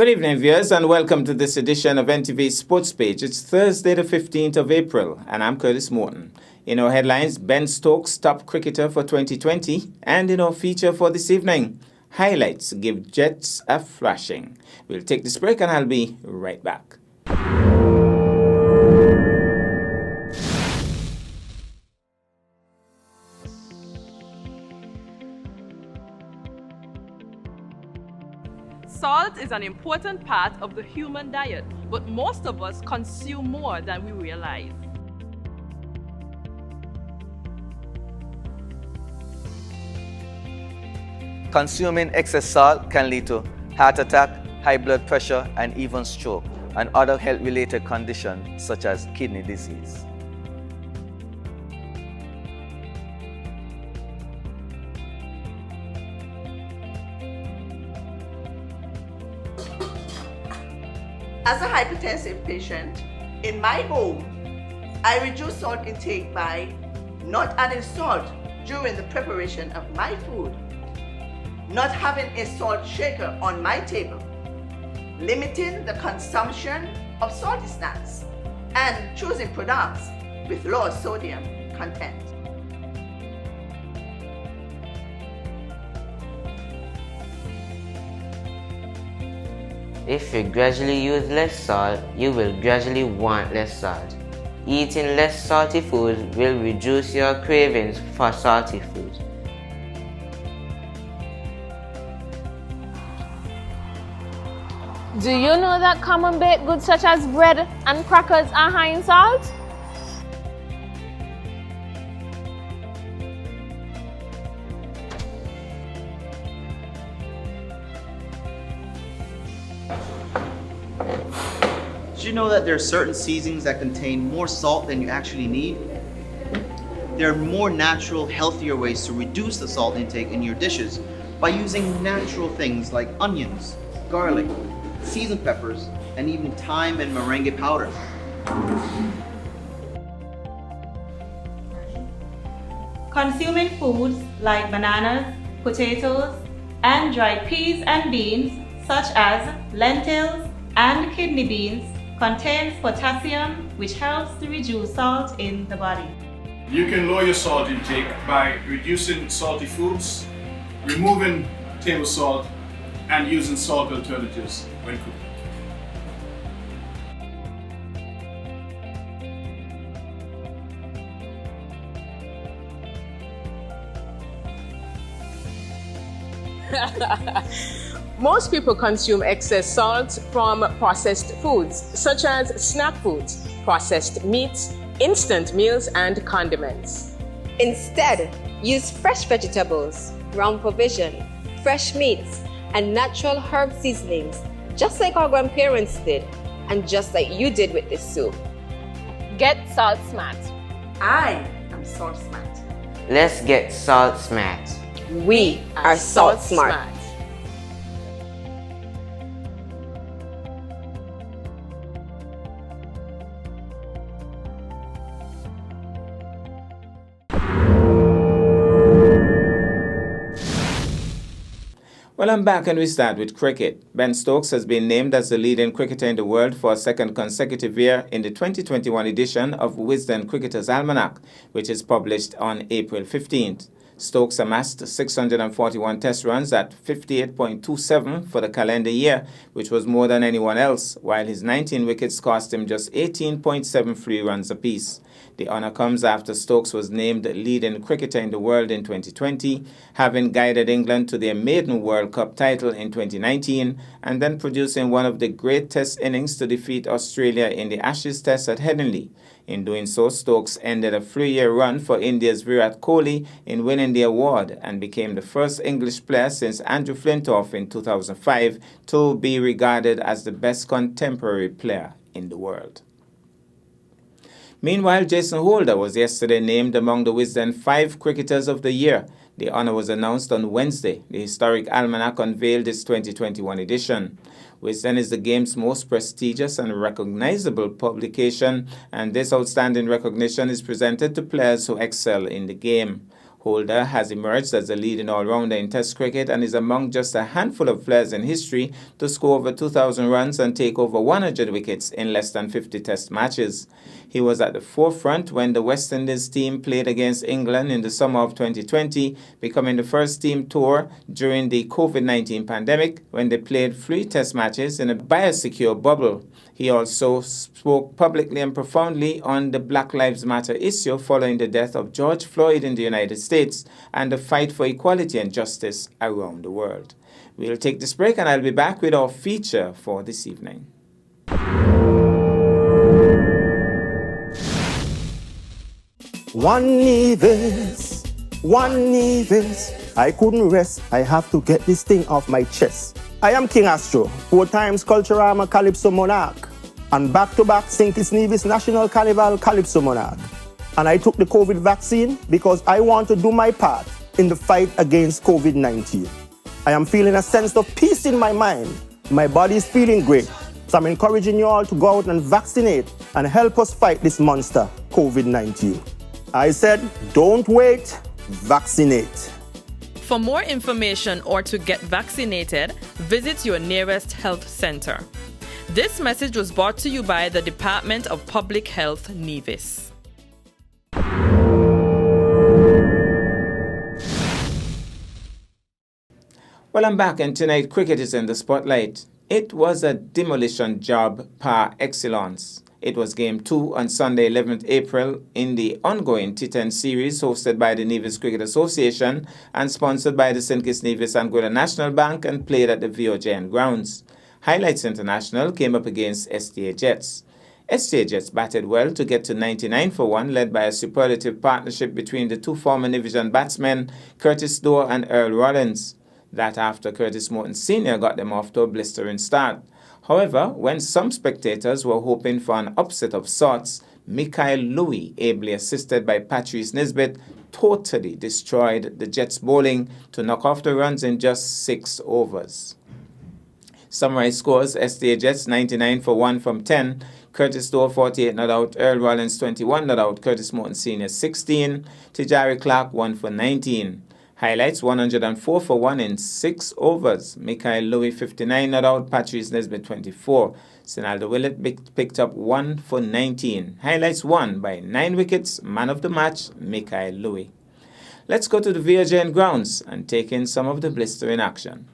Good evening, viewers, and welcome to this edition of NTV Sports Page. It's Thursday, the 15th of April, and I'm Curtis Morton. In our headlines, Ben Stokes, top cricketer for 2020, and in our feature for this evening, highlights give Jets a thrashing. We'll take this break, and I'll be right back. Salt is an important part of the human diet, but most of us consume more than we realize. Consuming excess salt can lead to heart attack, high blood pressure, and even stroke, and other health-related conditions such as kidney disease. As a hypertensive patient, in my home, I reduce salt intake by not adding salt during the preparation of my food, not having a salt shaker on my table, limiting the consumption of salty snacks, and choosing products with low sodium content. If you gradually use less salt, you will gradually want less salt. Eating less salty foods will reduce your cravings for salty foods. Do you know that common baked goods such as bread and crackers are high in salt? Did you know that there are certain seasonings that contain more salt than you actually need? There are more natural, healthier ways to reduce the salt intake in your dishes by using natural things like onions, garlic, seasoned peppers, and even thyme and merengue powder. Consuming foods like bananas, potatoes, and dried peas and beans such as lentils and kidney beans contains potassium, which helps to reduce salt in the body. You can lower your salt intake by reducing salty foods, removing table salt, and using salt alternatives when cooking. Most people consume excess salt from processed foods, such as snack foods, processed meats, instant meals, and condiments. Instead, use fresh vegetables, ground provision, fresh meats, and natural herb seasonings, just like our grandparents did, and just like you did with this soup. Get salt smart. I am salt smart. Let's get salt smart. We are salt smart. Well, I'm back and we start with cricket. Ben Stokes has been named as the leading cricketer in the world for a second consecutive year in the 2021 edition of Wisden Cricketer's Almanac, which is published on April 15th. Stokes amassed 641 test runs at 58.27 for the calendar year, which was more than anyone else, while his 19 wickets cost him just 18.73 runs apiece. The honour comes after Stokes was named leading cricketer in the world in 2020, having guided England to their maiden World Cup title in 2019, and then producing one of the great test innings to defeat Australia in the Ashes Test at Headingley. In doing so, Stokes ended a 3-year run for India's Virat Kohli in winning the award and became the first English player since Andrew Flintoff in 2005 to be regarded as the best contemporary player in the world. Meanwhile, Jason Holder was yesterday named among the Wisden 5 Cricketers of the Year. The honour was announced on Wednesday. The historic almanac unveiled its 2021 edition. Wisden is the game's most prestigious and recognizable publication, and this outstanding recognition is presented to players who excel in the game. Holder has emerged as a leading all-rounder in Test cricket and is among just a handful of players in history to score over 2,000 runs and take over 100 wickets in less than 50 Test matches. He was at the forefront when the West Indies team played against England in the summer of 2020, becoming the first team tour during the COVID-19 pandemic when they played 3 Test matches in a biosecure bubble. He also spoke publicly and profoundly on the Black Lives Matter issue following the death of George Floyd in the United States and the fight for equality and justice around the world. We'll take this break and I'll be back with our feature for this evening. One Nevis, I couldn't rest. I have to get this thing off my chest. I am King Astro, 4 times Culturama Calypso Monarch, and back-to-back St. Kitts Nevis National Carnival Calypso Monarch. And I took the COVID vaccine because I want to do my part in the fight against COVID-19. I am feeling a sense of peace in my mind. My body is feeling great. So I'm encouraging you all to go out and vaccinate and help us fight this monster, COVID-19. I said, don't wait, vaccinate. For more information or to get vaccinated, visit your nearest health center. This message was brought to you by the Department of Public Health, Nevis. Well, I'm back, and tonight cricket is in the spotlight. It was a demolition job par excellence. It was Game 2 on Sunday, 11th April, in the ongoing T10 series hosted by the Nevis Cricket Association and sponsored by the St. Kitts Nevis Anguilla National Bank and played at the VOJN grounds. Highlights International came up against STA Jets. STA Jets batted well to get to 99 for 1, led by a superlative partnership between the 2 former Division batsmen, Curtis Dorr and Earl Rollins. That after Curtis Morton Sr. got them off to a blistering start. However, when some spectators were hoping for an upset of sorts, Mikael Louis, ably assisted by Patrice Nisbet, totally destroyed the Jets' bowling to knock off the runs in just 6 overs. Summary scores: STA Jets 99 for 1 from 10, Curtis Dorr 48 not out, Earl Rollins 21 not out, Curtis Morton Sr. 16, Tijari Clark 1 for 19. Highlights: 104 for 1 in 6 overs. Mikael Louis 59 not out, Patrice Nisbet 24. Sinaldo Willett picked up 1 for 19. Highlights: 1 by 9 wickets, man of the match, Mikael Louis. Let's go to the VOJN grounds and take in some of the blistering action.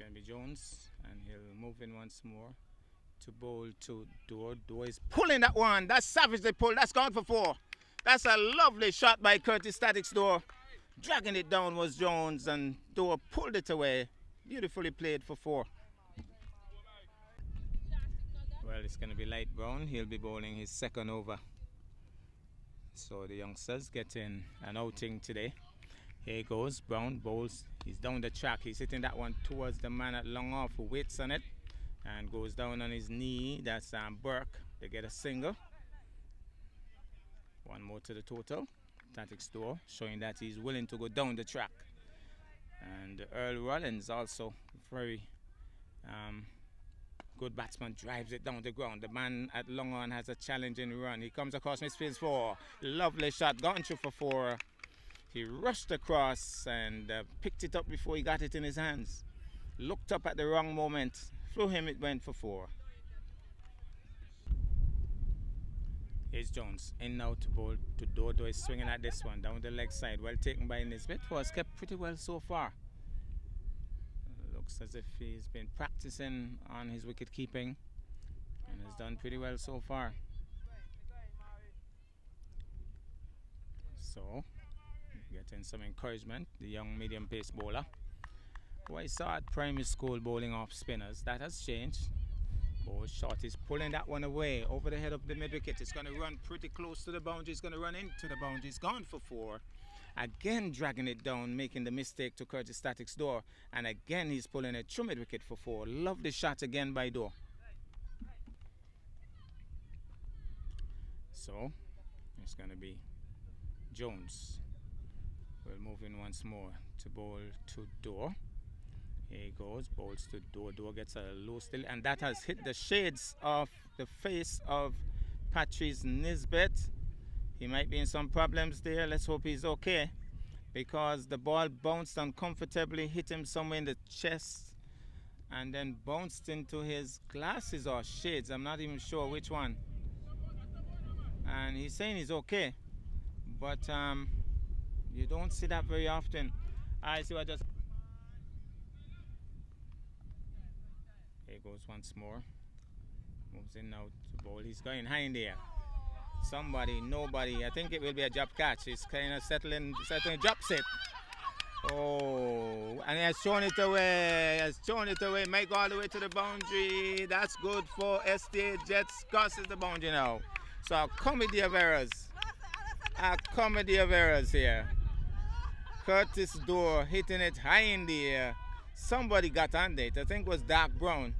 going to be Jones, and he'll move in once more to bowl to Door. Door is pulling that one. That's savagely pulled. That's gone for 4. That's a lovely shot by Curtis Statics Door. Dragging it down was Jones, and Door pulled it away. Beautifully played for 4. Well, it's going to be Light Brown. He'll be bowling his second over. So the youngsters getting an outing today. Here he goes. Brown bowls. He's down the track. He's hitting that one towards the man at long off who waits on it and goes down on his knee. That's Burke. They get a single. One more to the total. Statics Door showing that he's willing to go down the track. And Earl Rollins also very good batsman, drives it down the ground. The man at long on has a challenging run. He comes across midfield 4. Lovely shot, gone through for 4. He rushed across and picked it up before he got it in his hands. Looked up at the wrong moment. Through him it went for 4. Here's Jones in now to bowl to Door. Door is swinging at this one down the leg side. Well taken by Nisbet, who has kept pretty well so far. Looks as if he's been practicing on his wicket keeping and has done pretty well so far. So, getting some encouragement, the young medium pace bowler who I saw at primary school bowling off spinners. That has changed. Ball shot is pulling that one away over the head of the mid wicket. It's going to run pretty close to the boundary. It's going to run into the boundary. It's gone for 4. Again dragging it down, making the mistake to Curtis Statics Door. And again he's pulling it through mid wicket for 4. Lovely shot again by Door. So it's going to be Jones. We'll move in once more to bowl to Door. Here he goes, bowls to Door. Door gets a low still, and that has hit the shades of the face of Patrice Nisbet. He might be in some problems there. Let's hope he's okay, because the ball bounced uncomfortably, hit him somewhere in the chest, and then bounced into his glasses or shades. I'm not even sure which one. And he's saying he's okay, but you don't see that very often. I see what just. Here goes once more. Moves in now to bowl. He's going high in there. Somebody, nobody. I think it will be a drop catch. He's kind of settling, drops it. Oh, and he has thrown it away. Might go all the way to the boundary. That's good for STA Jets. Crosses the boundary now. So a comedy of errors. Here. Curtis Door hitting it high in the air. Somebody got under it. I think it was Dark Brown.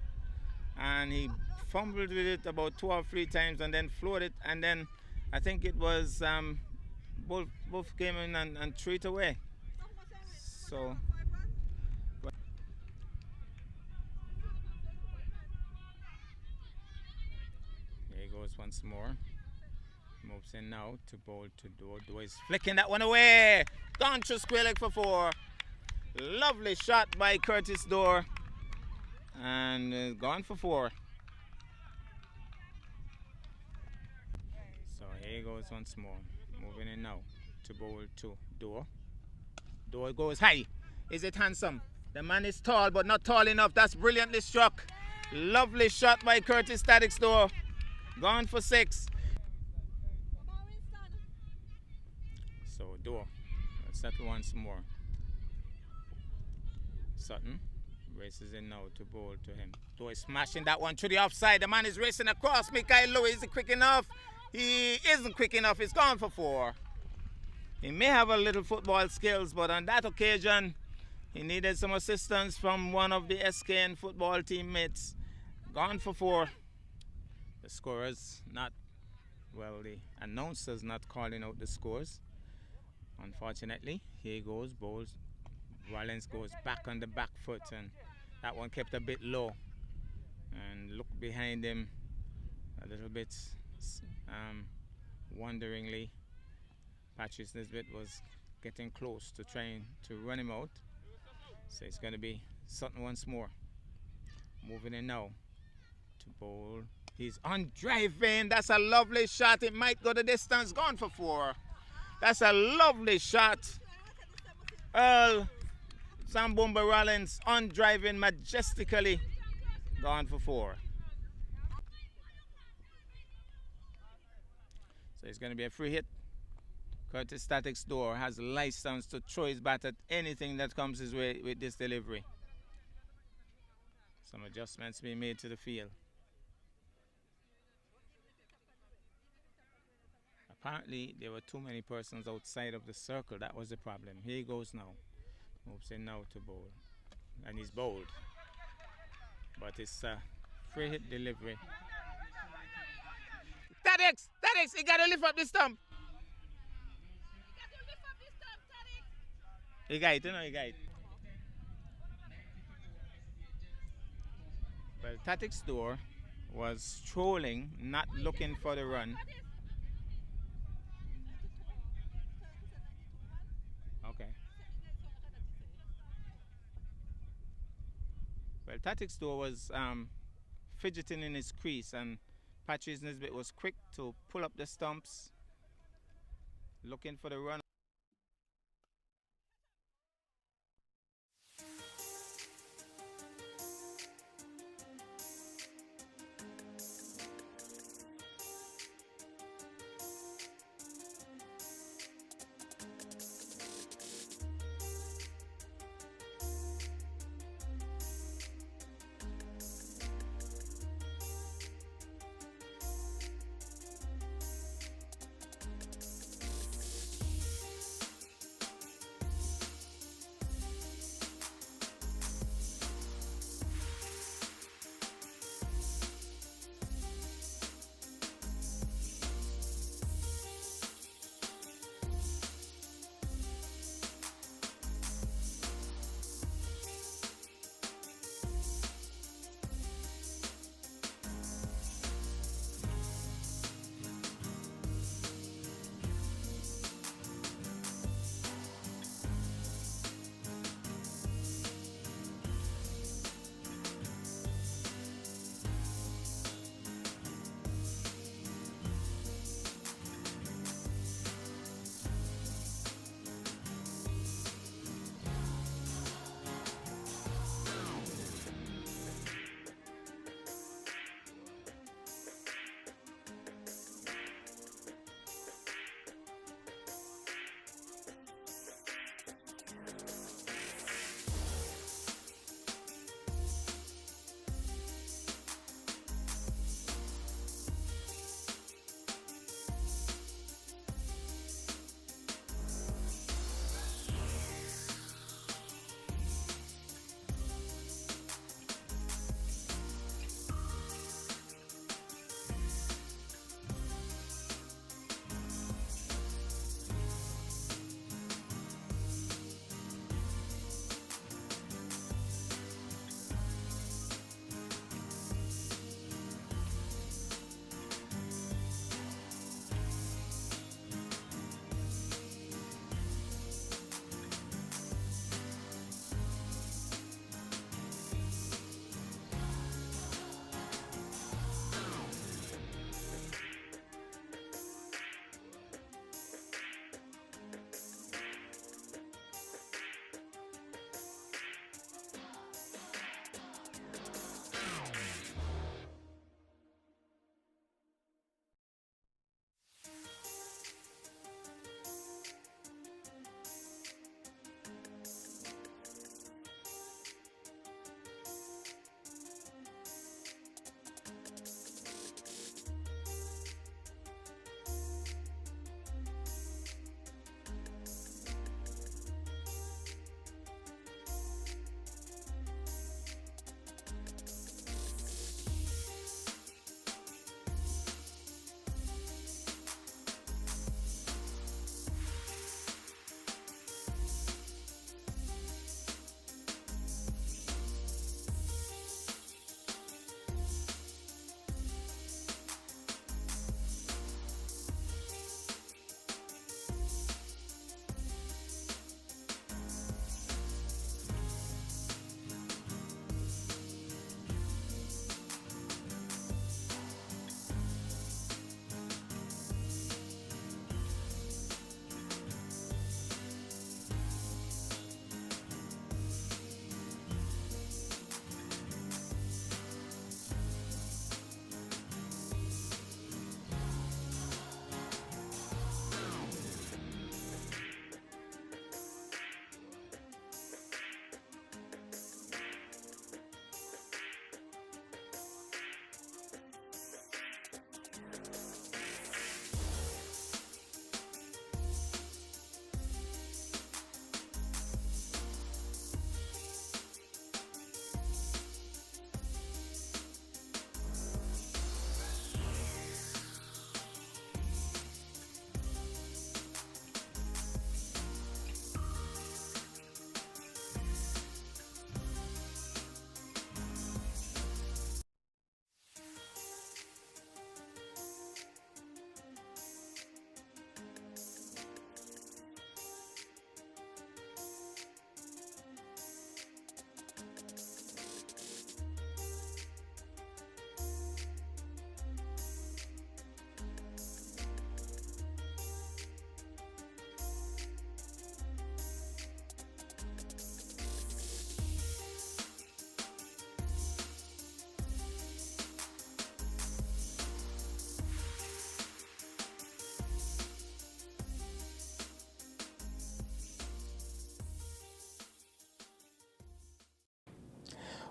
And he fumbled with it about 2 or 3 times and then floated, and then I think it was both came in and threw it away. So here he goes once more. Moves in now to bowl to Door. Door is flicking that one away. Gone through square leg for 4. Lovely shot by Curtis Door. And gone for 4. So here he goes once more. Moving in now to bowl to Door. Door goes high. Is it handsome? The man is tall, but not tall enough. That's brilliantly struck. Lovely shot by Curtis Statics Door. Gone for 6. So Door. Let's settle once more. Sutton races in now to bowl to him. Door is smashing that one to the offside. The man is racing across. Mikael Louis, is he quick enough? He isn't quick enough. He's gone for 4. He may have a little football skills, but on that occasion, he needed some assistance from one of the SKN football teammates. Gone for 4. The scorers not, well, the announcers not calling out the scores. Unfortunately, here he goes, bowls. Rollins goes back on the back foot, and that one kept a bit low. And looked behind him a little bit wonderingly. Patrice Nisbet was getting close to trying to run him out. So it's going to be Sutton once more. Moving in now to bowl. He's on driving. That's a lovely shot. It might go the distance. Gone for 4. That's a lovely shot. Earl Zambomba Rollins on driving majestically. Gone for 4. So it's going to be a free hit. Curtis Static Store has license to throw his bat at anything that comes his way with this delivery. Some adjustments being made to the field. Apparently, there were too many persons outside of the circle. That was the problem. Here he goes now. Moves in now to bowl. And he's bowled. But it's a free hit delivery. Tadix! He got to lift up the stump. He got it, he got it. Well, Tatic Store was strolling, not looking for the run. Okay. Well, Tatic Store was fidgeting in his crease, and Patrice Nisbet was quick to pull up the stumps, looking for the run.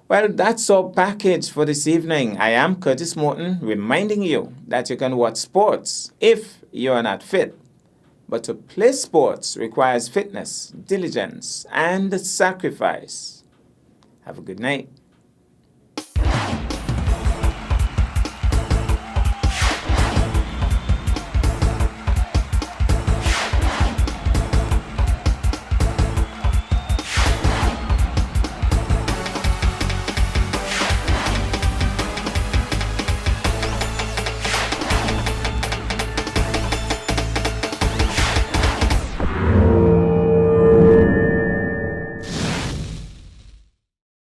Well, that's our package for this evening. I am Curtis Morton, reminding you that you can watch sports if you are not fit. But to play sports requires fitness, diligence, and sacrifice. Have a good night.